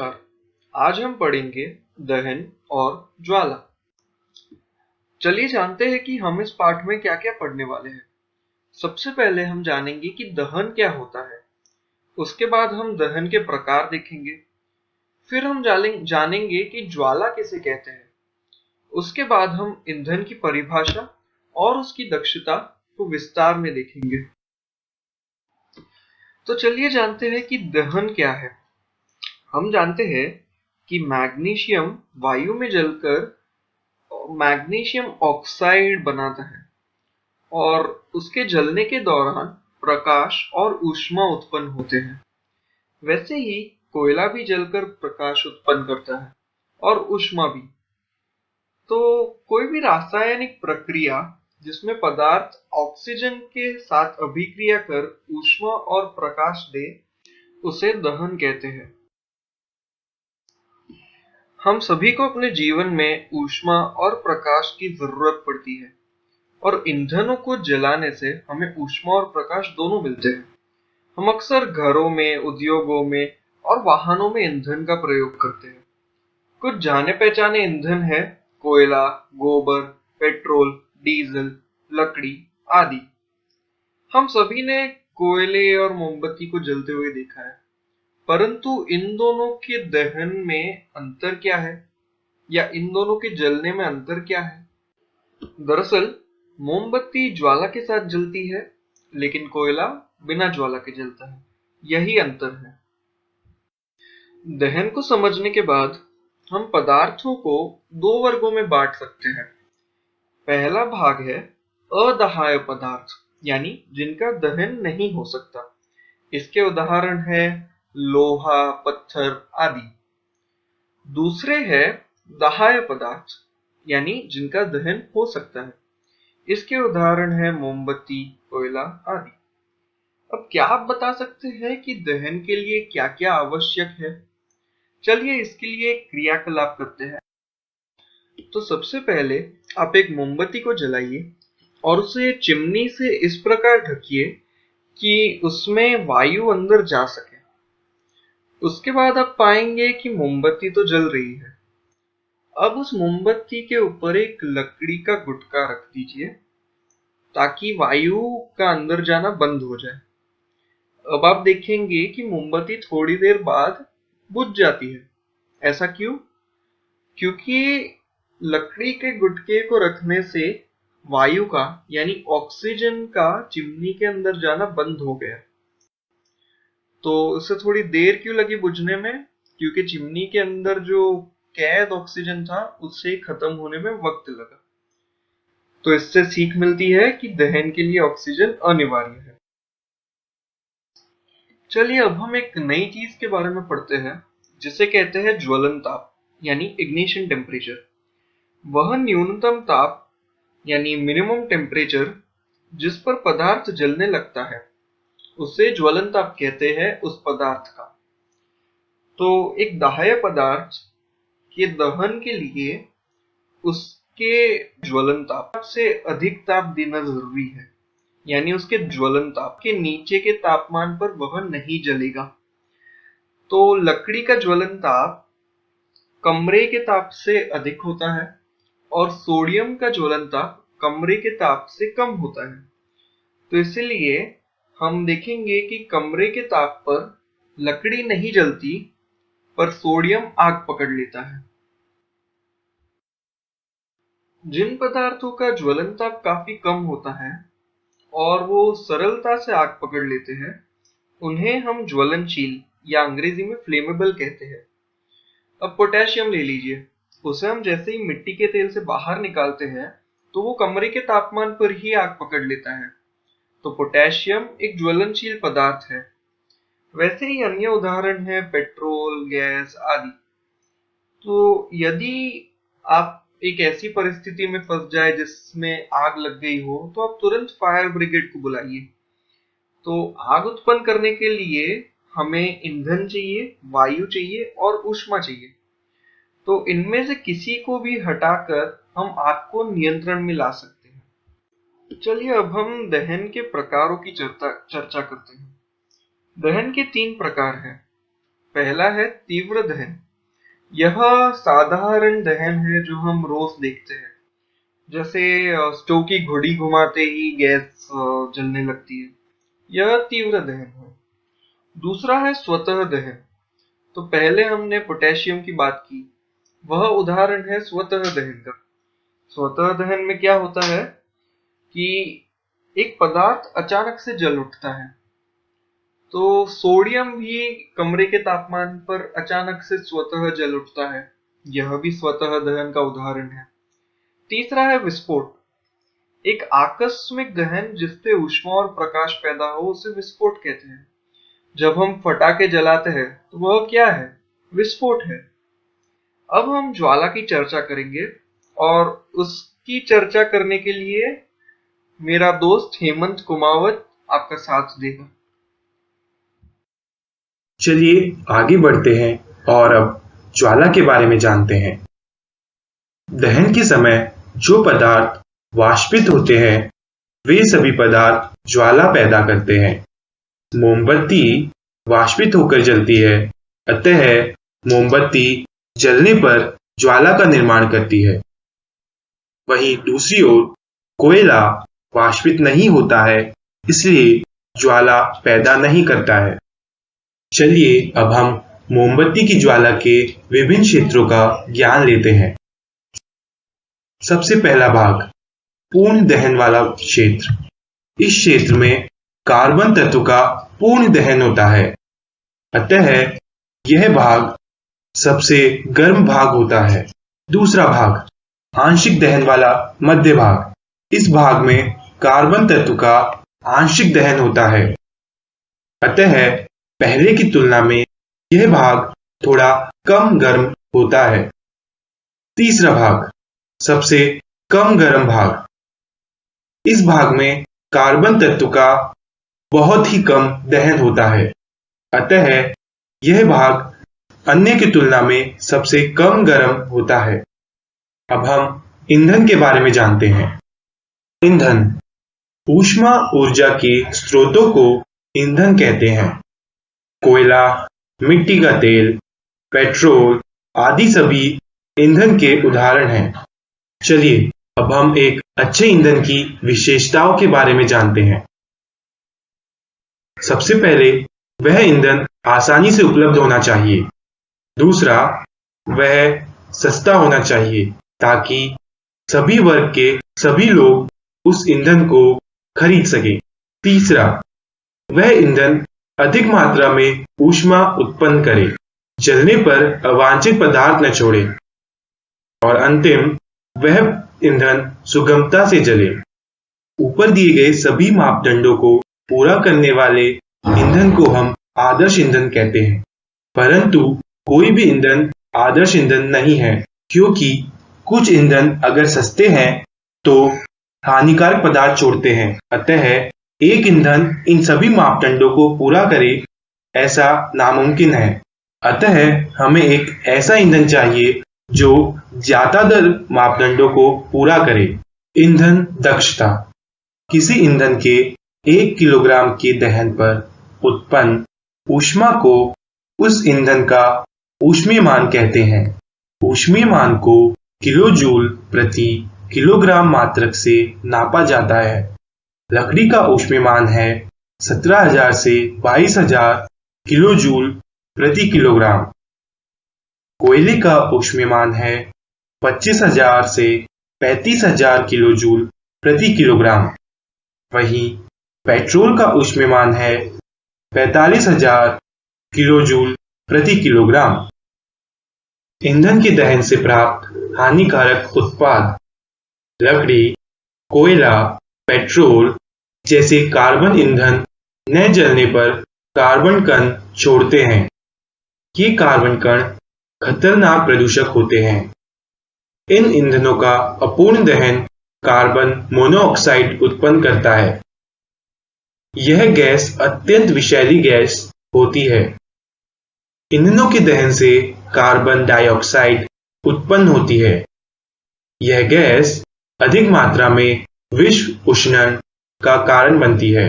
आज हम पढ़ेंगे दहन और ज्वाला। चलिए जानते हैं कि हम इस पाठ में क्या क्या पढ़ने वाले हैं। सबसे पहले हम जानेंगे कि दहन क्या होता है। उसके बाद हम दहन के प्रकार देखेंगे। फिर हम जानेंगे कि ज्वाला किसे कहते हैं। उसके बाद हम ईंधन की परिभाषा और उसकी दक्षता को विस्तार में देखेंगे। तो चलिए जानते हैं कि दहन क्या है। हम जानते हैं कि मैग्नीशियम वायु में जलकर मैग्नीशियम ऑक्साइड बनाता है और उसके जलने के दौरान प्रकाश और ऊष्मा उत्पन्न होते हैं। वैसे ही कोयला भी जलकर प्रकाश उत्पन्न करता है और ऊष्मा भी। तो कोई भी रासायनिक प्रक्रिया जिसमें पदार्थ ऑक्सीजन के साथ अभिक्रिया कर ऊष्मा और प्रकाश दे, उसे दहन कहते हैं। हम सभी को अपने जीवन में ऊष्मा और प्रकाश की जरूरत पड़ती है और ईंधनों को जलाने से हमें ऊष्मा और प्रकाश दोनों मिलते हैं। हम अक्सर घरों में, उद्योगों में और वाहनों में ईंधन का प्रयोग करते हैं। कुछ जाने पहचाने ईंधन है कोयला, गोबर, पेट्रोल, डीजल, लकड़ी आदि। हम सभी ने कोयले और मोमबत्ती को जलते हुए देखा है, परंतु इन दोनों के दहन में अंतर क्या है या इन दोनों के जलने में अंतर क्या है? दरअसल मोमबत्ती ज्वाला के साथ जलती है, लेकिन कोयला बिना ज्वाला के जलता है। यही अंतर है। दहन को समझने के बाद हम पदार्थों को दो वर्गों में बांट सकते हैं। पहला भाग है अदाह्य पदार्थ, यानी जिनका दहन नहीं हो सकता। इसके उदाहरण है लोहा, पत्थर आदि। दूसरे है दाह्य पदार्थ, यानी जिनका दहन हो सकता है। इसके उदाहरण है मोमबत्ती, कोयला आदि। अब क्या आप बता सकते हैं कि दहन के लिए क्या क्या आवश्यक है? चलिए इसके लिए एक क्रियाकलाप करते हैं। तो सबसे पहले आप एक मोमबत्ती को जलाइए और उसे चिमनी से इस प्रकार ढकिए कि उसमें वायु अंदर जा सके। उसके बाद आप पाएंगे कि मोमबत्ती तो जल रही है। अब उस मोमबत्ती के ऊपर एक लकड़ी का गुटका रख दीजिए ताकि वायु का अंदर जाना बंद हो जाए। अब आप देखेंगे कि मोमबत्ती थोड़ी देर बाद बुझ जाती है। ऐसा क्यों? क्योंकि लकड़ी के गुटके को रखने से वायु का यानी ऑक्सीजन का चिमनी के अंदर जाना बंद हो गया। तो उसे थोड़ी देर क्यों लगी बुझने में? क्योंकि चिमनी के अंदर जो कैद ऑक्सीजन था उससे खत्म होने में वक्त लगा। तो इससे सीख मिलती है कि दहन के लिए ऑक्सीजन अनिवार्य है। चलिए अब हम एक नई चीज के बारे में पढ़ते हैं जिसे कहते हैं ज्वलन ताप यानी इग्निशन टेम्परेचर। वह न्यूनतम ताप यानी मिनिमम टेम्परेचर जिस पर पदार्थ जलने लगता है उसे ज्वलन ताप कहते हैं उस पदार्थ का। तो एक दाह्य पदार्थ के दहन के लिए उसके ज्वलन ताप से अधिक ताप देना जरूरी है, यानी उसके ज्वलन ताप के नीचे के तापमान पर वह नहीं जलेगा। तो लकड़ी का ज्वलन ताप कमरे के ताप से अधिक होता है और सोडियम का ज्वलन ताप कमरे के ताप से कम होता है। तो इसलिए हम देखेंगे कि कमरे के ताप पर लकड़ी नहीं जलती, पर सोडियम आग पकड़ लेता है। जिन पदार्थों का ज्वलन ताप काफी कम होता है और वो सरलता से आग पकड़ लेते हैं, उन्हें हम ज्वलनशील या अंग्रेजी में फ्लेमेबल कहते हैं। अब पोटेशियम ले लीजिए। उसे हम जैसे ही मिट्टी के तेल से बाहर निकालते हैं तो वो कमरे के तापमान पर ही आग पकड़ लेता है। तो पोटेशियम एक ज्वलनशील पदार्थ है। वैसे ही अन्य उदाहरण है पेट्रोल, गैस आदि। तो यदि आप एक ऐसी परिस्थिति में फंस जाए जिसमें आग लग गई हो तो आप तुरंत फायर ब्रिगेड को बुलाइए। तो आग उत्पन्न करने के लिए हमें ईंधन चाहिए, वायु चाहिए और ऊष्मा चाहिए। तो इनमें से किसी को भी हटाकर हम आग को नियंत्रण में ला सकते हैं। चलिए अब हम दहन के प्रकारों की चर्चा करते हैं। दहन के तीन प्रकार हैं। पहला है तीव्र दहन। यह साधारण दहन है जो हम रोज देखते हैं, जैसे स्टोव की घुड़ी घुमाते ही गैस जलने लगती है। यह तीव्र दहन है। दूसरा है स्वतः दहन। तो पहले हमने पोटेशियम की बात की, वह उदाहरण है स्वतः दहन का। स्वतः दहन में क्या होता है कि एक पदार्थ अचानक से जल उठता है। तो सोडियम भी कमरे के तापमान पर अचानक से स्वतः जल उठता है। यह भी स्वतः दहन का उदाहरण है। तीसरा है विस्फोट। एक आकस्मिक दहन जिससे ऊष्मा और प्रकाश पैदा हो उसे विस्फोट कहते हैं। जब हम फटाके जलाते हैं तो वह क्या है? विस्फोट है। अब हम ज्वाला की चर्चा करेंगे और उसकी चर्चा करने के लिए मेरा दोस्त हेमंत कुमावत आपका साथ देगा। चलिए आगे बढ़ते हैं और अब ज्वाला के बारे में जानते हैं। दहन के समय जो पदार्थ वाष्पित होते हैं वे सभी पदार्थ ज्वाला पैदा करते हैं। मोमबत्ती वाष्पित होकर जलती है, अतः मोमबत्ती जलने पर ज्वाला का निर्माण करती है। वहीं दूसरी ओर कोयला वाष्पित नहीं होता है, इसलिए ज्वाला पैदा नहीं करता है। चलिए अब हम मोमबत्ती की ज्वाला के विभिन्न क्षेत्रों का ज्ञान लेते हैं। सबसे पहला भाग, पूर्ण दहन वाला क्षेत्र। इस क्षेत्र में कार्बन तत्व का पूर्ण दहन होता है, अतः यह भाग सबसे गर्म भाग होता है। दूसरा भाग, आंशिक दहन वाला मध्य भाग। इस भाग में कार्बन तत्व का आंशिक दहन होता है, अतः पहले की तुलना में यह भाग थोड़ा कम गर्म होता है। तीसरा भाग, सबसे कम गर्म भाग। इस भाग में कार्बन तत्व का बहुत ही कम दहन होता है, अतः यह भाग अन्य की तुलना में सबसे कम गर्म होता है। अब हम ईंधन के बारे में जानते हैं। ईंधन, ऊष्मा ऊर्जा के स्रोतों को ईंधन कहते हैं। कोयला, मिट्टी का तेल, पेट्रोल आदि सभी ईंधन के उदाहरण हैं। चलिए अब हम एक अच्छे ईंधन की विशेषताओं के बारे में जानते हैं। सबसे पहले, वह ईंधन आसानी से उपलब्ध होना चाहिए। दूसरा, वह सस्ता होना चाहिए ताकि सभी वर्ग के सभी लोग उस ईंधन को खरीद सकें। तीसरा, वह ईंधन अधिक मात्रा में ऊष्मा उत्पन्न करे, जलने पर अवांछित पदार्थ न छोड़े। और अंतिम, वह ईंधन सुगमता से जले। ऊपर दिए गए सभी मापदंडों को पूरा करने वाले ईंधन को हम आदर्श ईंधन कहते हैं। परंतु कोई भी ईंधन आदर्श ईंधन नहीं है, क्योंकि कुछ ईंधन अगर सस्ते हैं तो हानिकारक पदार्थ छोड़ते हैं। अतः एक ईंधन इन सभी मापदंडों को पूरा करे ऐसा नामुमकिन है। अतः हमें एक ऐसा ईंधन चाहिए जो ज्यादातर मापदंडों को पूरा करे। ईंधन दक्षता, किसी ईंधन के 1 किलोग्राम के दहन पर उत्पन्न ऊष्मा को उस ईंधन का ऊष्मीयमान कहते हैं। ऊष्मीयमान को किलोजूल प्रति किलोग्राम मात्रक से नापा जाता है। लकड़ी का ऊष्मीयमान है 17,000 से 22,000 किलोजूल प्रति किलोग्राम। कोयले का ऊष्मीयमान है 25,000 से 35,000 किलोजूल प्रति किलोग्राम। वहीं पेट्रोल का ऊष्मीयमान है 45,000 किलोजूल प्रति किलोग्राम। ईंधन के दहन से प्राप्त हानिकारक उत्पाद, लकड़ी, कोयला, पेट्रोल जैसे कार्बन ईंधन न जलने पर कार्बन कण छोड़ते हैं। ये कार्बन कण खतरनाक प्रदूषक होते हैं। इन ईंधनों का अपूर्ण दहन कार्बन मोनोऑक्साइड उत्पन्न करता है। यह गैस अत्यंत विषैली गैस होती है। ईंधनों के दहन से कार्बन डाइऑक्साइड उत्पन्न होती है। यह गैस अधिक मात्रा में विश्व उष्णन का कारण बनती है।